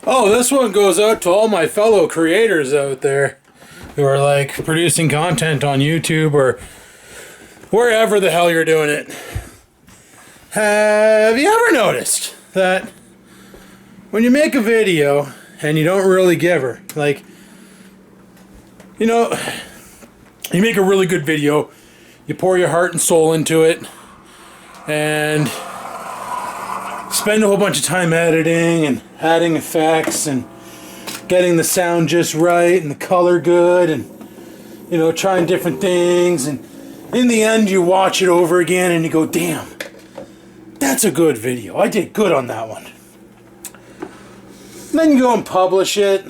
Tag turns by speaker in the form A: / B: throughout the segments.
A: Oh, this one goes out to all my fellow creators out there who are like producing content on YouTube or wherever the hell you're doing it. Have you ever noticed that when you make a video and you don't really give her, like, you know, you make a really good video, you pour your heart and soul into it, and spend a whole bunch of time editing and adding effects and getting the sound just right and the color good and, you know, trying different things, and in the end you watch it over again and you go, damn, that's a good video. I did good on that one. And then you go and publish it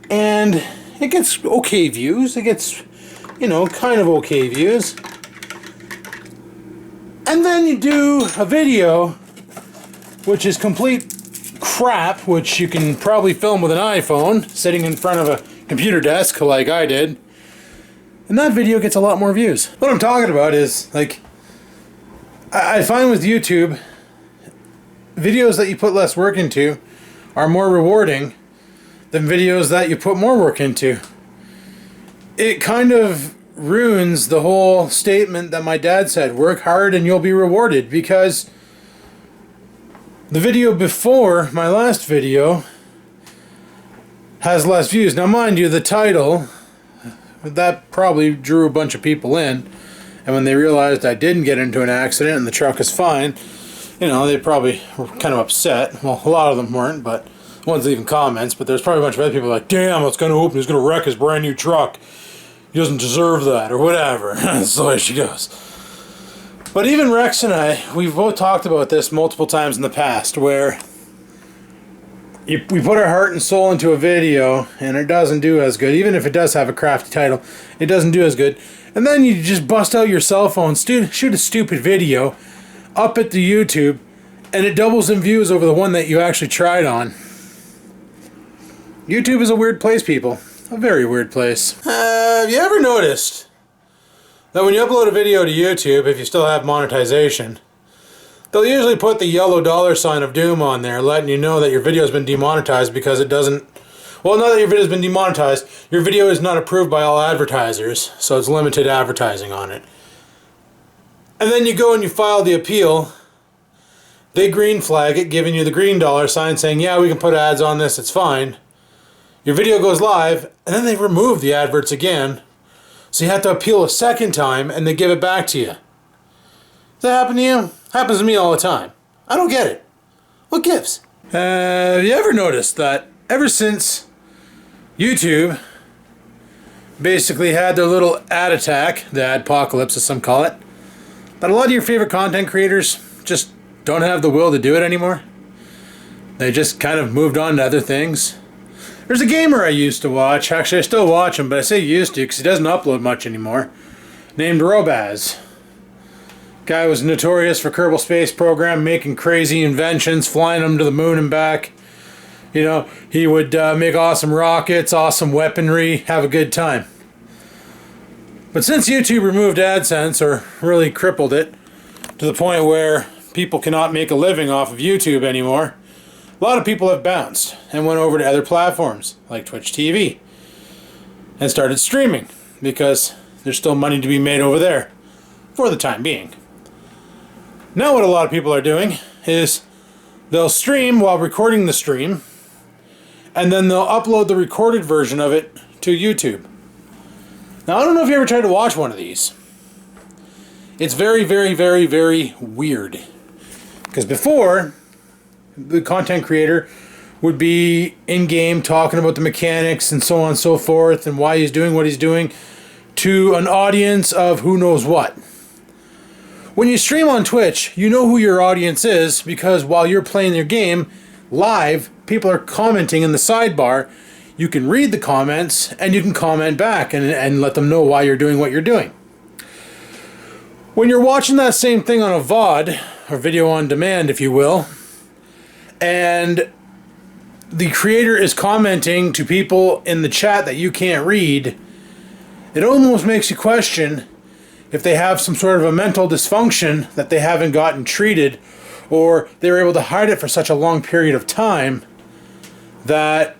A: and it gets okay views. It gets, you know, kind of okay views. And then you do a video which is complete crap, which you can probably film with an iPhone sitting in front of a computer desk like I did. And that video gets a lot more views. What I'm talking about is, like, I find with YouTube, videos that you put less work into are more rewarding than videos that you put more work into. It kind of ruins the whole statement that my dad said, work hard and you'll be rewarded, because the video before my last video has less views. Now mind you, the title, that probably drew a bunch of people in, and when they realized I didn't get into an accident and the truck is fine, you know, they probably were kind of upset. Well, a lot of them weren't, but ones leaving comments, but there's probably a bunch of other people like, damn, it's going to open, he's going to wreck his brand new truck. He doesn't deserve that, or whatever. That's the way she goes. But even Rex and I, we've both talked about this multiple times in the past, where we put our heart and soul into a video, and it doesn't do as good. Even if it does have a crafty title, it doesn't do as good. And then you just bust out your cell phone, shoot a stupid video, up it to YouTube, and it doubles in views over the one that you actually tried on. YouTube is a weird place, people. A very weird place. Have you ever noticed that when you upload a video to YouTube, if you still have monetization, they'll usually put the yellow dollar sign of doom on there, letting you know that your video has been demonetized because it doesn't... Well, not that your video has been demonetized, your video is not approved by all advertisers, so it's limited advertising on it. And then you go and you file the appeal, they green flag it, giving you the green dollar sign saying, yeah, we can put ads on this, it's fine. Your video goes live, and then they remove the adverts again, so you have to appeal a second time, and they give it back to you. Does that happen to you? Happens to me all the time. I don't get it. What gives? Have you ever noticed that ever since YouTube basically had their little ad attack, the adpocalypse as some call it, that a lot of your favorite content creators just don't have the will to do it anymore? They just kind of moved on to other things. There's a gamer I used to watch, actually I still watch him, but I say used to because he doesn't upload much anymore, named Robaz. Guy was notorious for Kerbal Space Program, making crazy inventions, flying them to the moon and back. You know, he would make awesome rockets, awesome weaponry, have a good time. But since YouTube removed AdSense, or really crippled it, to the point where people cannot make a living off of YouTube anymore, a lot of people have bounced and went over to other platforms like Twitch TV and started streaming because there's still money to be made over there for the time being. Now what a lot of people are doing is they'll stream while recording the stream, and then they'll upload the recorded version of it to YouTube. Now I don't know if you ever tried to watch one of these. It's very, very, very, very weird. Because before, the content creator would be in-game talking about the mechanics and so on and so forth and why he's doing what he's doing to an audience of who knows what. When you stream on Twitch, you know who your audience is because while you're playing your game live, people are commenting in the sidebar. You can read the comments and you can comment back and let them know why you're doing what you're doing. When you're watching that same thing on a VOD, or video on demand if you will, and the creator is commenting to people in the chat that you can't read, it almost makes you question if they have some sort of a mental dysfunction that they haven't gotten treated, or they were able to hide it for such a long period of time that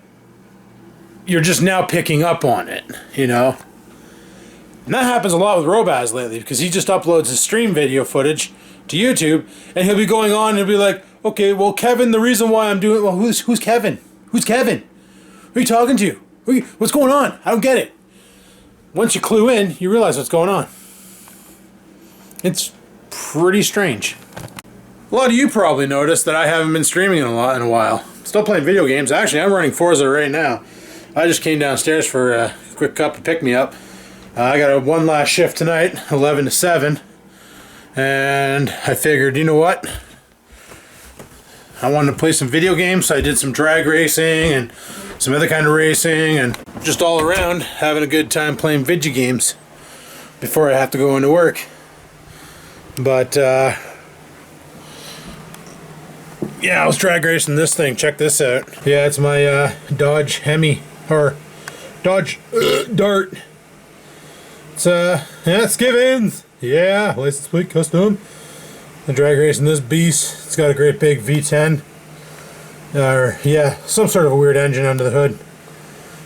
A: you're just now picking up on it, you know? And that happens a lot with Robaz lately, because he just uploads his stream video footage to YouTube, and he'll be going on and he'll be like, okay, well, Kevin, the reason why I'm doing... Well, who's Kevin? Who's Kevin? Who are you talking to? What's going on? I don't get it. Once you clue in, you realize what's going on. It's pretty strange. A lot of you probably noticed that I haven't been streaming in a while. Still playing video games. Actually, I'm running Forza right now. I just came downstairs for a quick cup of pick-me-up. I got one last shift tonight, 11 to 7. And I figured, you know what? I wanted to play some video games, so I did some drag racing and some other kind of racing, and just all around having a good time playing video games before I have to go into work. But, yeah, I was drag racing this thing. Check this out. Yeah, it's my Dodge Hemi, or Dodge Dart. It's yeah, it's Givens. Yeah, license plate custom. I'm drag racing this beast. It's got a great big V10. Or yeah, some sort of a weird engine under the hood.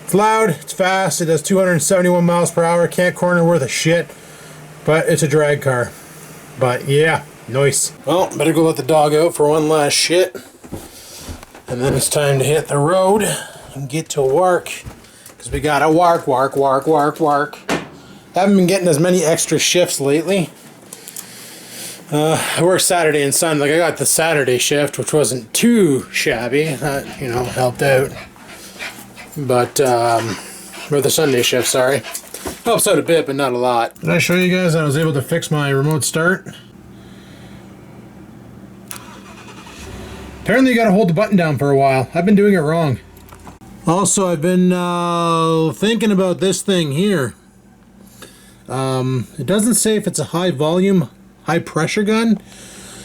A: It's loud. It's fast. It does 271 miles per hour. Can't corner worth a shit. But it's a drag car. But yeah. Nice. Well, better go let the dog out for one last shit. And then it's time to hit the road and get to work. Because we gotta work. Haven't been getting as many extra shifts lately. I work Saturday and Sunday. Like, I got the Saturday shift, which wasn't too shabby. That, you know, helped out. But, or the Sunday shift, sorry. Helps out a bit, but not a lot. Did I show you guys I was able to fix my remote start? Apparently you gotta hold the button down for a while. I've been doing it wrong. Also, I've been thinking about this thing here. It doesn't say if it's a high volume, high pressure gun,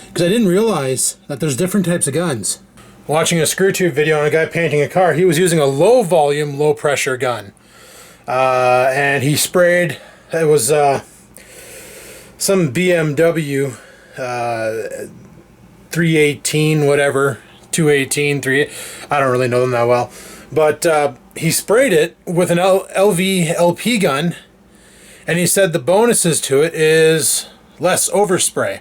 A: because I didn't realize that there's different types of guns. Watching a screw tube video on a guy painting a car, he was using a low volume, low pressure gun. And he sprayed, it was some BMW 318, whatever, 218, 3, I don't really know them that well. But he sprayed it with an LV LP gun, and he said the bonuses to it is less overspray.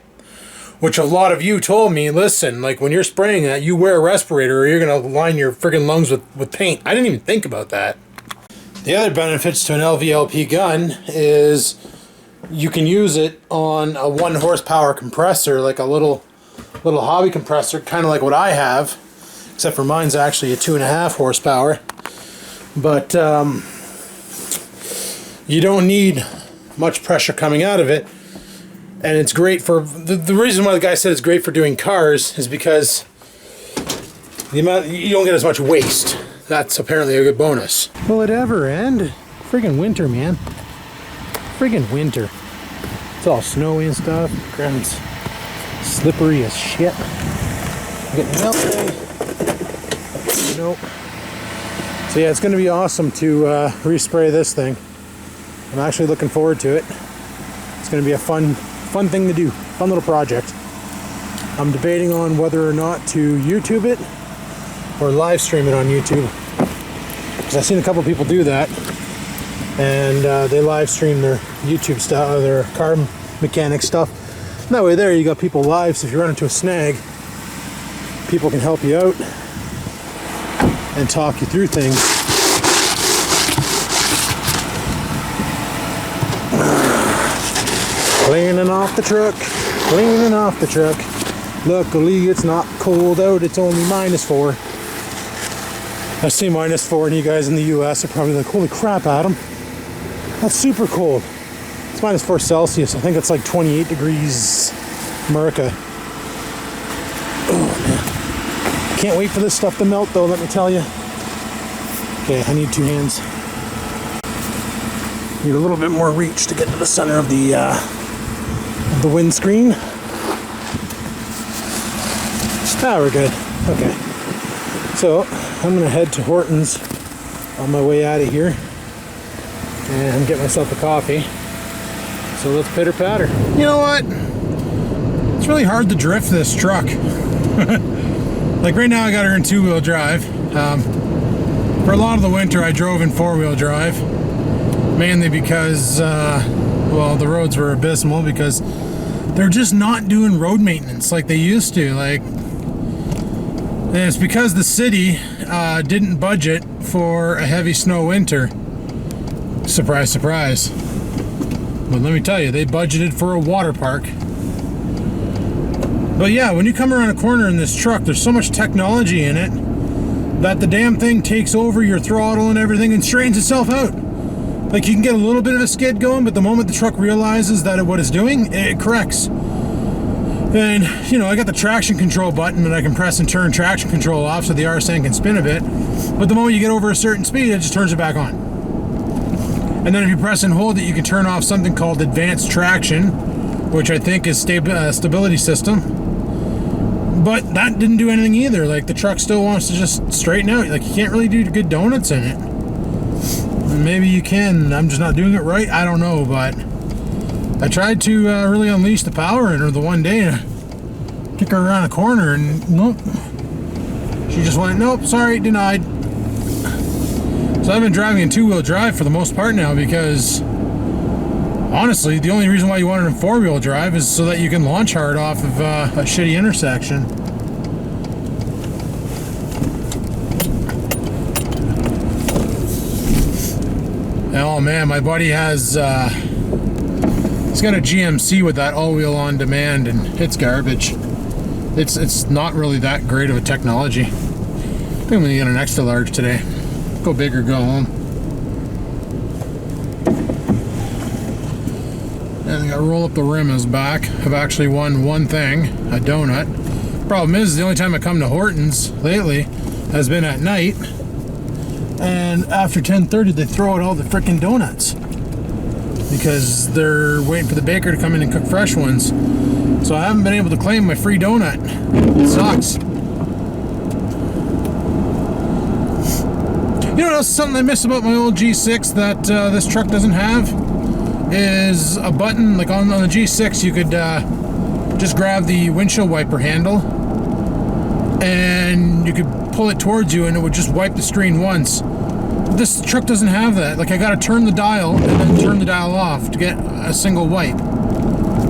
A: Which a lot of you told me, listen, like when you're spraying that, you wear a respirator or you're going to line your friggin' lungs with paint. I didn't even think about that. The other benefits to an LV LP gun is you can use it on a 1 horsepower compressor, like a little hobby compressor, kind of like what I have, except for mine's actually a 2.5 horsepower. But you don't need much pressure coming out of it, and it's great for the reason why the guy said it's great for doing cars is because the amount you don't get as much waste. That's apparently a good bonus. Will it ever end? Friggin' winter, man. Friggin' winter. It's all snowy and stuff. The ground's slippery as shit. Getting melted. Nope. So yeah, it's going to be awesome to respray this thing. I'm actually looking forward to it. It's going to be a fun thing to do. Fun little project. I'm debating on whether or not to YouTube it or live stream it on YouTube. Because I've seen a couple people do that. And they live stream their YouTube stuff, their car mechanic stuff. And that way there you got people live, so if you run into a snag, people can help you out and talk you through things. Cleaning off the truck, cleaning off the truck. Luckily it's not cold out, it's only -4. I say -4 and you guys in the US are probably like, holy crap, Adam. That's super cold. It's -4 Celsius. I think it's like 28 degrees America. Oh man. Can't wait for this stuff to melt though, let me tell you. Okay, I need 2 hands. Need a little bit more reach to get to the center of the windscreen. Ah, we're good. Okay. So, I'm going to head to Horton's on my way out of here and get myself a coffee. So let's pitter patter. You know what? It's really hard to drift this truck. Like right now I got her in 2-wheel drive. For a lot of the winter I drove in 4-wheel drive, mainly because well, the roads were abysmal because they're just not doing road maintenance like they used to. Like, and it's because the city didn't budget for a heavy snow winter. Surprise, surprise. But let me tell you, they budgeted for a water park. But yeah, when you come around a corner in this truck, there's so much technology in it that the damn thing takes over your throttle and everything and straightens itself out. Like, you can get a little bit of a skid going, but the moment the truck realizes that what it's doing, it corrects. And, you know, I got the traction control button that I can press and turn traction control off so the RSN can spin a bit. But the moment you get over a certain speed, it just turns it back on. And then if you press and hold it, you can turn off something called advanced traction, which I think is stability system. But that didn't do anything either. Like, the truck still wants to just straighten out. Like, you can't really do good donuts in it. Maybe you can. I'm just not doing it right. I don't know, but I tried to really unleash the power in her the one day and kick her around a corner, and nope. She just went, nope, sorry, denied. So I've been driving in 2-wheel drive for the most part now because, honestly, the only reason why you want it in 4-wheel drive is so that you can launch hard off of a shitty intersection. Oh man, my buddy has, he's got a GMC with that all-wheel on demand, and it's garbage. It's not really that great of a technology. I think I'm gonna get an extra large today. Go big or go home. And I gotta roll up the rim is back. I've actually won one thing, a donut. Problem is, the only time I come to Hortons lately has been at night. And after 10:30, they throw out all the frickin' donuts because they're waiting for the baker to come in and cook fresh ones. So I haven't been able to claim my free donut. It sucks. You know, something I miss about my old G6 that this truck doesn't have is a button. Like on the G6, you could just grab the windshield wiper handle and you could pull it towards you and it would just wipe the screen once. This truck doesn't have that. Like, I gotta turn the dial and then turn the dial off to get a single wipe.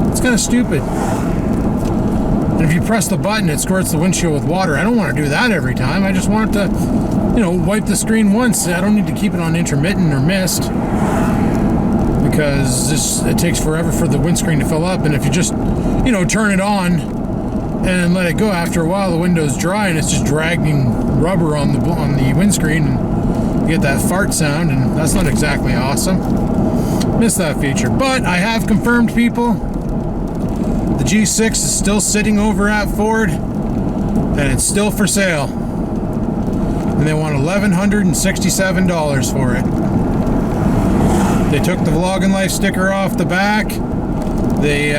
A: It's kind of stupid. And if you press the button, it squirts the windshield with water. I don't want to do that every time. I just want it to, you know, wipe the screen once. I don't need to keep it on intermittent or mist because it takes forever for the windscreen to fill up. And if you just, you know, turn it on and let it go, after a while the window's dry and it's just dragging rubber on the windscreen, and you get that fart sound, and that's not exactly awesome. Miss that feature. But I have confirmed, people, the G6 is still sitting over at Ford and it's still for sale, and they want $1,167 for it. They took the Vlogging Life sticker off the back. They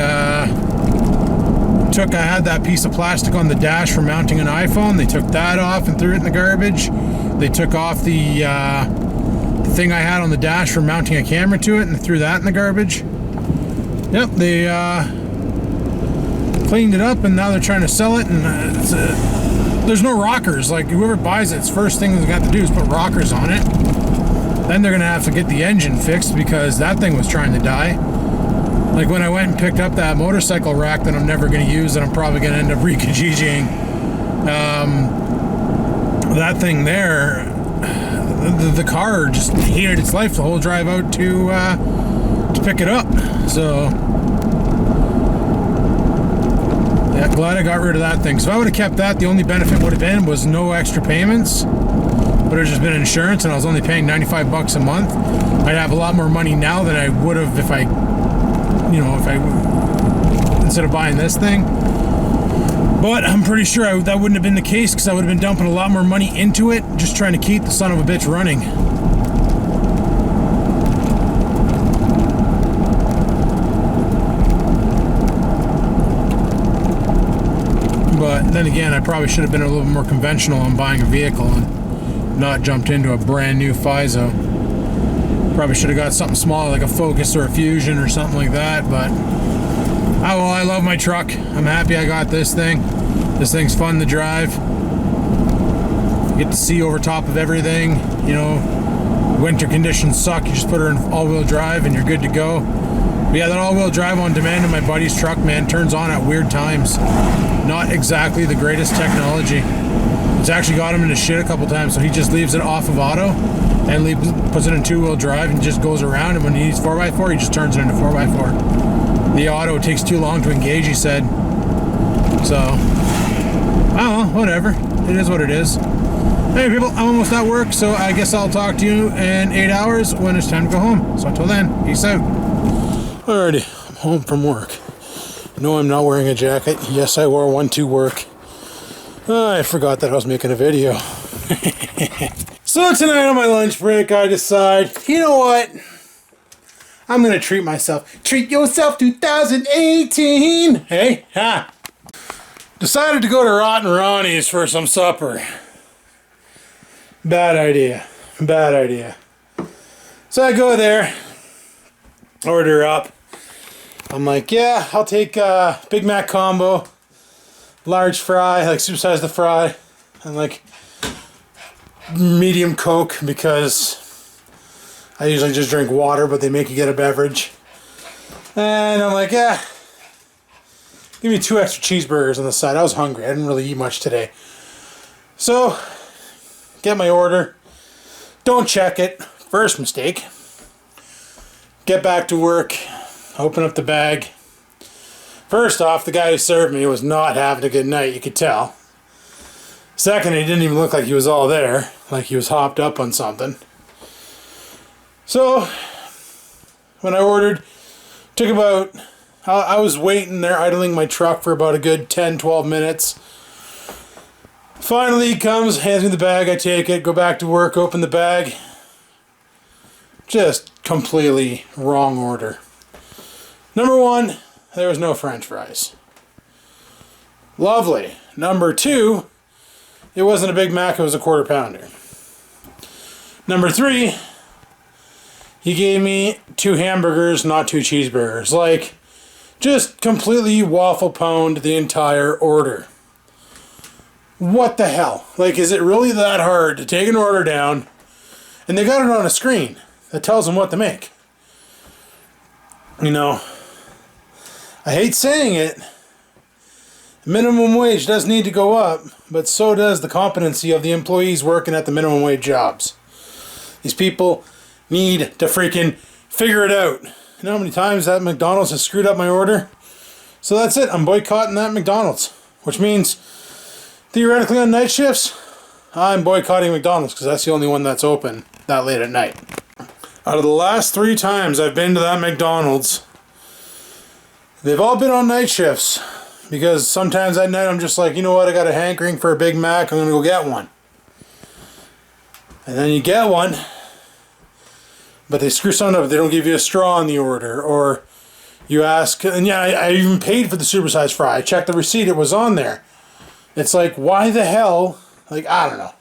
A: I had that piece of plastic on the dash for mounting an iPhone. They took that off and threw it in the garbage. They took off the thing I had on the dash for mounting a camera to it and threw that in the garbage. Yep, they cleaned it up and now they're trying to sell it, and there's no rockers. Like, whoever buys it's first thing they've got to do is put rockers on it. Then they're gonna have to get the engine fixed because that thing was trying to die. Like, when I went and picked up that motorcycle rack that I'm never going to use, and I'm probably going to end up re-Kijijiing, that thing there, the car just hated its life the whole drive out to pick it up. So, yeah, glad I got rid of that thing. So if I would have kept that, the only benefit would have been was no extra payments. Would have just been insurance, and I was only paying $95 a month. I'd have a lot more money now than I would have if I instead of buying this thing. But I'm pretty sure that wouldn't have been the case because I would have been dumping a lot more money into it, just trying to keep the son of a bitch running. But then again, I probably should have been a little more conventional on buying a vehicle and not jumped into a brand new FISO. Probably should have got something smaller like a Focus or a Fusion or something like that, but oh well, I love my truck. I'm happy I got this thing. This thing's fun to drive. get to see over top of everything. You know, winter conditions suck. You just put her in all-wheel drive and you're good to go. But yeah, that all-wheel drive on demand in my buddy's truck, man, turns on at weird times. Not exactly the greatest technology. It's actually got him into shit a couple times, so he just leaves it off of auto and puts it in two-wheel drive and just goes around, and when he needs 4x4, he just turns it into 4x4. The auto takes too long to engage, he said. So, I don't know, whatever. It is what it is. Hey people, I'm almost at work, so I guess I'll talk to you in 8 hours when it's time to go home. So until then, peace out. Alrighty, I'm home from work. No, I'm not wearing a jacket. Yes, I wore one to work. I forgot that I was making a video. So tonight on my lunch break, I decide, you know what? I'm gonna treat myself. Treat yourself 2018! Hey, ha! Decided to go to Rotten Ronnie's for some supper. Bad idea. Bad idea. So I go there, order up. I'm like, yeah, I'll take a Big Mac combo, large fry, like supersize the fry, and like medium Coke because I usually just drink water, but they make you get a beverage. And I'm like, yeah, give me 2 extra cheeseburgers on the side. I was hungry. I didn't really eat much today. So, get my order. Don't check it. First mistake. Get back to work. Open up the bag. First off, the guy who served me was not having a good night, you could tell. Second, he didn't even look like he was all there, like he was hopped up on something. So, when I ordered, took about, I was waiting there idling my truck for about a good 10-12 minutes. Finally he comes, hands me the bag, I take it, go back to work, open the bag. Just completely wrong order. Number one, there was no French fries. Lovely. Number two, it wasn't a Big Mac, it was a quarter pounder. Number three, he gave me 2 hamburgers, not 2 cheeseburgers. Like, just completely waffle pwned the entire order. What the hell? Like, is it really that hard to take an order down, and they got it on a screen that tells them what to make? You know, I hate saying it, minimum wage does need to go up, but so does the competency of the employees working at the minimum wage jobs. These people need to freaking figure it out. You know how many times that McDonald's has screwed up my order? So that's it, I'm boycotting that McDonald's, which means theoretically on night shifts, I'm boycotting McDonald's because that's the only one that's open that late at night. Out of the last 3 times I've been to that McDonald's, they've all been on night shifts. Because sometimes at night I'm just like, you know what, I got a hankering for a Big Mac, I'm going to go get one. And then you get one, but they screw something up. They don't give you a straw in the order. Or you ask, and yeah, I even paid for the supersized fry. I checked the receipt, it was on there. It's like, why the hell? Like, I don't know.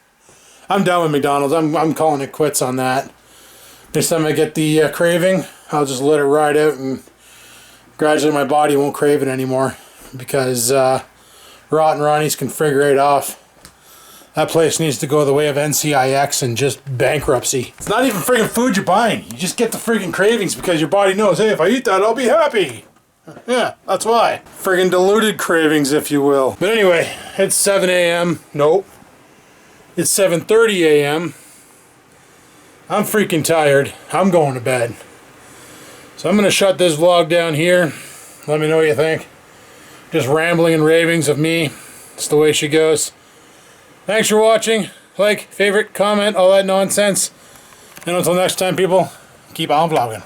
A: I'm done with McDonald's. I'm calling it quits on that. Next time I get the craving, I'll just let it ride out, and gradually my body won't crave it anymore. Because Rotten Ronnie's can figure it off. That place needs to go the way of NCIX and just bankruptcy. It's not even friggin' food you're buying. You just get the friggin' cravings because your body knows, hey, if I eat that, I'll be happy. Yeah, that's why. Friggin' diluted cravings, if you will. But anyway, it's 7 a.m. Nope. It's 7:30 a.m. I'm freaking tired. I'm going to bed. So I'm going to shut this vlog down here. Let me know what you think. Just rambling and ravings of me. It's the way she goes. Thanks for watching. Like, favorite, comment, all that nonsense. And until next time, people, keep on vlogging.